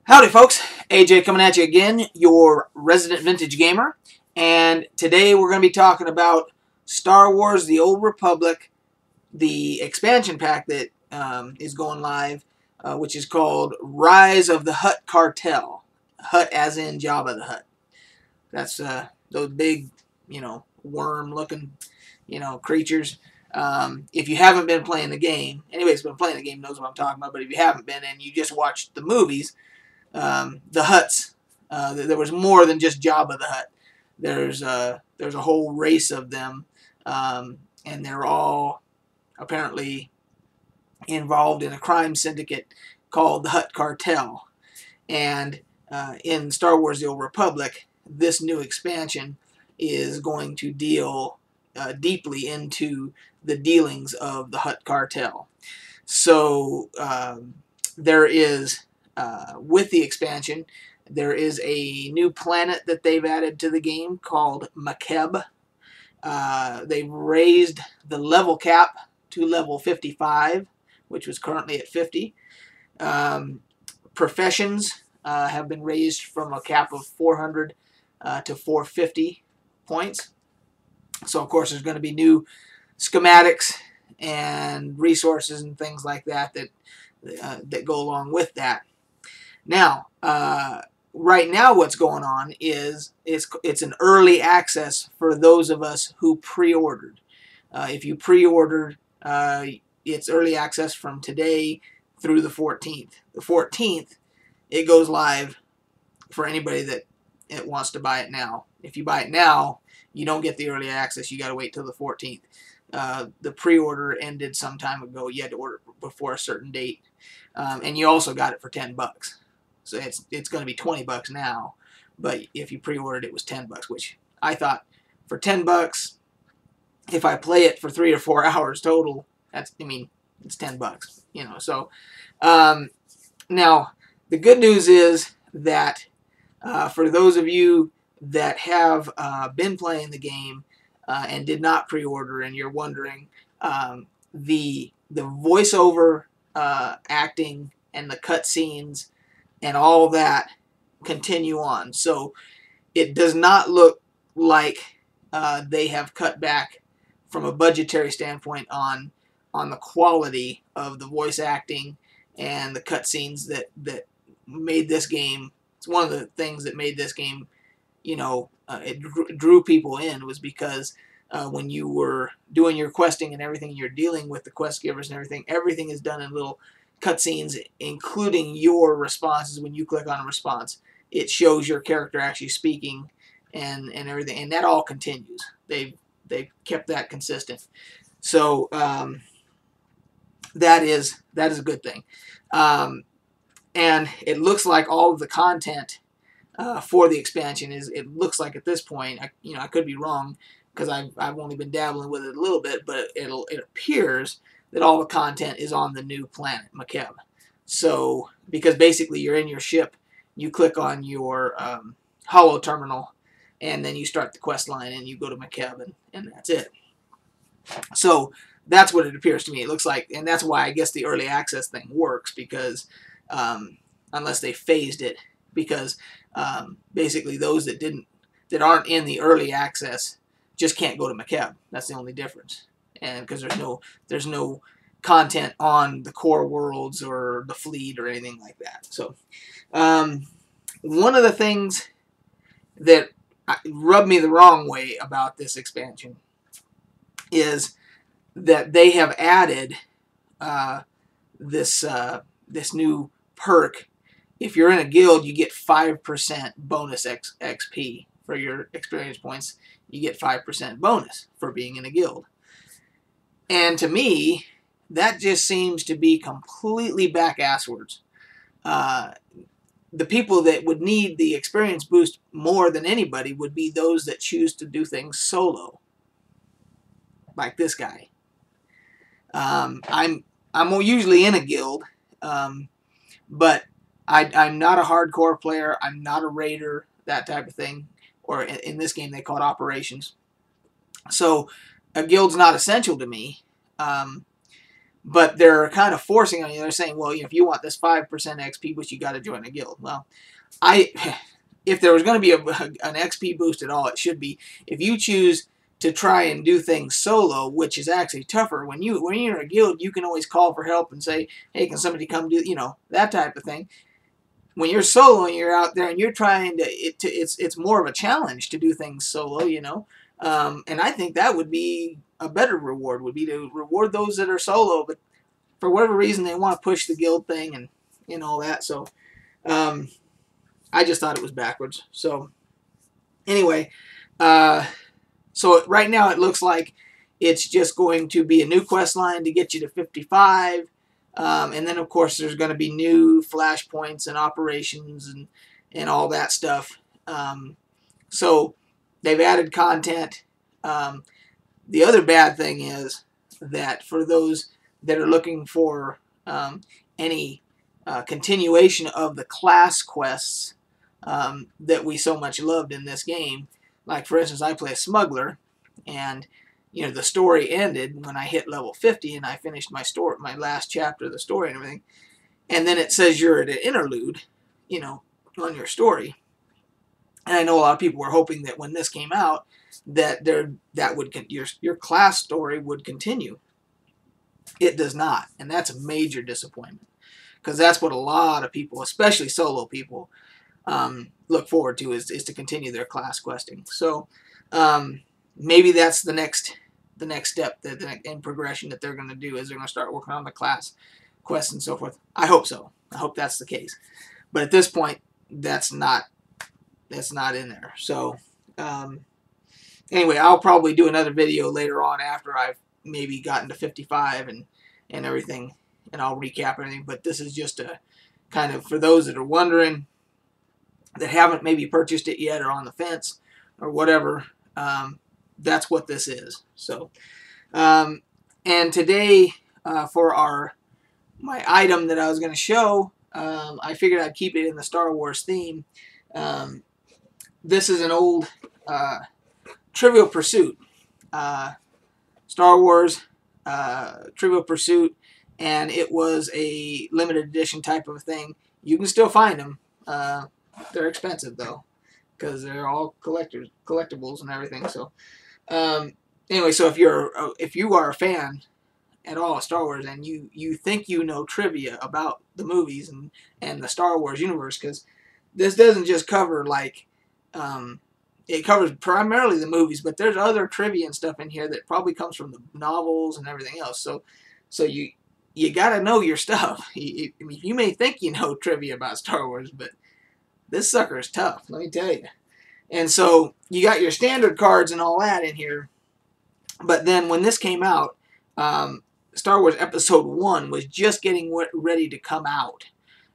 Howdy folks, AJ coming at you again, your resident vintage gamer, and today we're going to be talking about Star Wars The Old Republic, the expansion pack that is going live, which is called Rise of the Hutt Cartel. Hutt as in Jabba the Hutt. That's those big, worm-looking, creatures. If you haven't been playing the game, anybody that's been playing the game knows what I'm talking about, but if you haven't been and you just watched the movies, the Hutts, there was more than just Jabba the Hutt. There's a whole race of them, and they're all apparently involved in a crime syndicate called the Hutt Cartel. And in Star Wars The Old Republic, this new expansion is going to deal deeply into the dealings of the Hutt Cartel. So there is... with the expansion, there is a new planet that they've added to the game called Makeb. They've raised the level cap to level 55, which was currently at 50. Professions have been raised from a cap of 400 to 450 points. So, of course, there's going to be new schematics and resources and things like that that go along with that. Now, right now what's going on is it's an early access for those of us who pre-ordered. If you pre-ordered, it's early access from today through the 14th. The 14th, it goes live for anybody that wants to buy it now. If you buy it now, you don't get the early access. You got to wait till the 14th. The pre-order ended some time ago. You had to order before a certain date. And you also got it for $10. So it's going to be $20 now, but if you pre-ordered, it was $10, which I thought for $10, if I play it for 3 or 4 hours total, it's $10, So now the good news is that for those of you that have been playing the game and did not pre-order, and you're wondering, the voiceover acting and the cutscenes and all that continue on. So it does not look like they have cut back from a budgetary standpoint on the quality of the voice acting and the cutscenes that made this game. It's one of the things that made this game, it drew people in, was because when you were doing your questing and everything, you're dealing with the quest givers and everything is done in little cutscenes, including your responses. When you click on a response, it shows your character actually speaking and everything, and that all continues. They've kept that consistent, so that is a good thing. And it looks like all of the content for the expansion it looks like at this point, I could be wrong because I've only been dabbling with it a little bit, but it appears that all the content is on the new planet, Makeb. So, because basically you're in your ship, you click on your holo terminal, and then you start the quest line, and you go to Makeb, and that's it. So, that's what it appears to me. It looks like, and that's why I guess the early access thing works, because, unless they phased it, because basically those that aren't in the early access just can't go to Makeb. That's the only difference. And because there's no content on the core worlds or the fleet or anything like that. So one of the things that rubbed me the wrong way about this expansion is that they have added this new perk. If you're in a guild, you get 5% bonus XP for your experience points. You get 5% bonus for being in a guild. And to me, that just seems to be completely back-asswards. The people that would need the experience boost more than anybody would be those that choose to do things solo, like this guy. I'm usually in a guild, but I'm not a hardcore player. I'm not a raider, that type of thing. Or in this game, they call it operations. So a guild's not essential to me, but they're kind of forcing on you. They're saying, well, if you want this 5% XP boost, you got to join a guild. Well, if there was going to be an XP boost at all, it should be if you choose to try and do things solo, which is actually tougher. When you're in a guild, you can always call for help and say, hey, can somebody come do, that type of thing. When you're solo and you're out there and you're trying it's more of a challenge to do things solo, and I think that would be a better reward, would be to reward those that are solo, but for whatever reason they want to push the guild thing and all that. So I just thought it was backwards. So anyway, so right now it looks like it's just going to be a new quest line to get you to 55. And then, of course, there's going to be new flashpoints and operations and all that stuff. So they've added content. The other bad thing is that for those that are looking for any continuation of the class quests that we so much loved in this game, like, for instance, I play a smuggler, and the story ended when I hit level 50 and I finished my last chapter of the story and everything. And then it says you're at an interlude, on your story. And I know a lot of people were hoping that when this came out, that your class story would continue. It does not, and that's a major disappointment, because that's what a lot of people, especially solo people, look forward to is to continue their class questing. So maybe that's the next step in progression that they're going to do, is they're going to start working on the class quests and so forth. I hope so. I hope that's the case. But at this point, that's not in there. So anyway, I'll probably do another video later on after I've maybe gotten to 55 and everything, and I'll recap everything. But this is just a kind of, for those that are wondering, that haven't maybe purchased it yet or on the fence or whatever, that's what this is. So, and today for my item that I was going to show, I figured I'd keep it in the Star Wars theme. This is an old Trivial Pursuit, Star Wars Trivial Pursuit, and it was a limited edition type of thing. You can still find them. They're expensive though, because they're all collectibles and everything. So anyway, so if you are a fan at all of Star Wars and you think you know trivia about the movies and the Star Wars universe, because this doesn't just cover like it covers primarily the movies, but there's other trivia and stuff in here that probably comes from the novels and everything else. So you got to know your stuff. You may think you know trivia about Star Wars, but this sucker is tough, let me tell you. And so you got your standard cards and all that in here. But then when this came out, Star Wars Episode 1 was just getting ready to come out.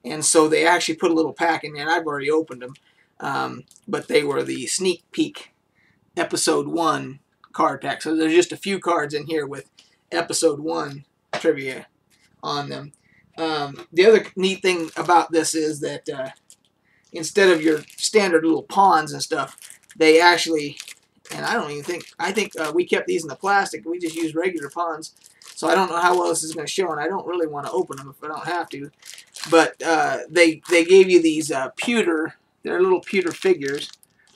And so they actually put a little pack in there, and I've already opened them. But they were the sneak peek Episode 1 card pack. So there's just a few cards in here with Episode 1 trivia on them. The other neat thing about this is that instead of your standard little pawns and stuff, they actually, and I think we kept these in the plastic. We just used regular pawns. So I don't know how well this is going to show, and I don't really want to open them if I don't have to. But they gave you these pewter, they're little pewter figures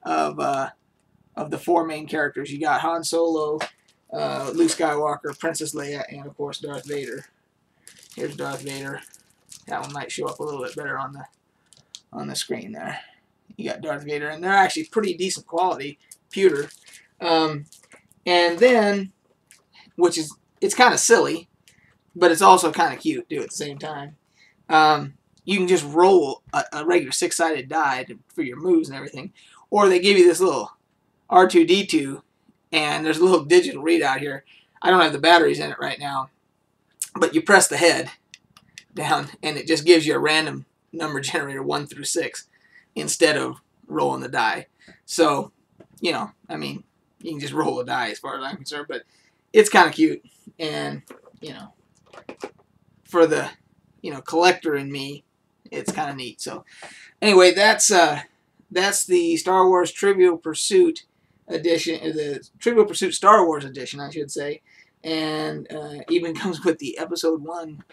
of the four main characters. You got Han Solo, Luke Skywalker, Princess Leia, and of course Darth Vader. Here's Darth Vader. That one might show up a little bit better on the screen there. You got Darth Vader, and they're actually pretty decent quality pewter. And then, it's kind of silly, but it's also kind of cute too at the same time. You can just roll a regular six-sided die for your moves and everything, or they give you this little R2-D2, and there's a little digital readout here. I don't have the batteries in it right now, but you press the head down, and it just gives you a random number generator 1 through 6 instead of rolling the die. So, I mean, you can just roll a die as far as I'm concerned, but it's kind of cute, and for the collector in me, it's kind of neat. So anyway, that's the Star Wars Trivial Pursuit edition, the Trivial Pursuit Star Wars edition, I should say. and even comes with the episode 1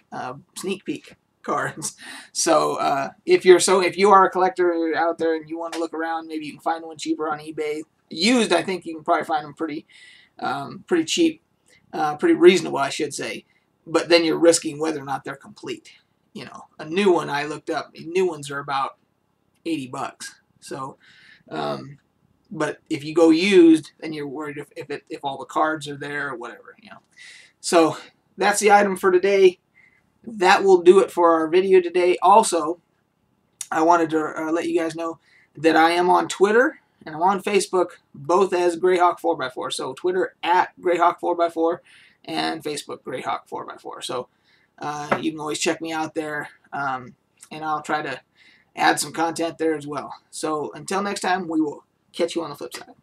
sneak peek cards. So if you are a collector out there and you want to look around, maybe you can find one cheaper on eBay. Used, I think you can probably find them pretty cheap, pretty reasonable, I should say. But then you're risking whether or not they're complete. You know, a new one I looked up. New ones are about $80. So, but if you go used, then you're worried if all the cards are there or whatever. You know. So that's the item for today. That will do it for our video today. Also, I wanted to let you guys know that I am on Twitter and I'm on Facebook, both as Greyhawk 4x4. So Twitter at Greyhawk 4x4 and Facebook Greyhawk 4x4. So you can always check me out there, and I'll try to add some content there as well. So until next time, we will catch you on the flip side.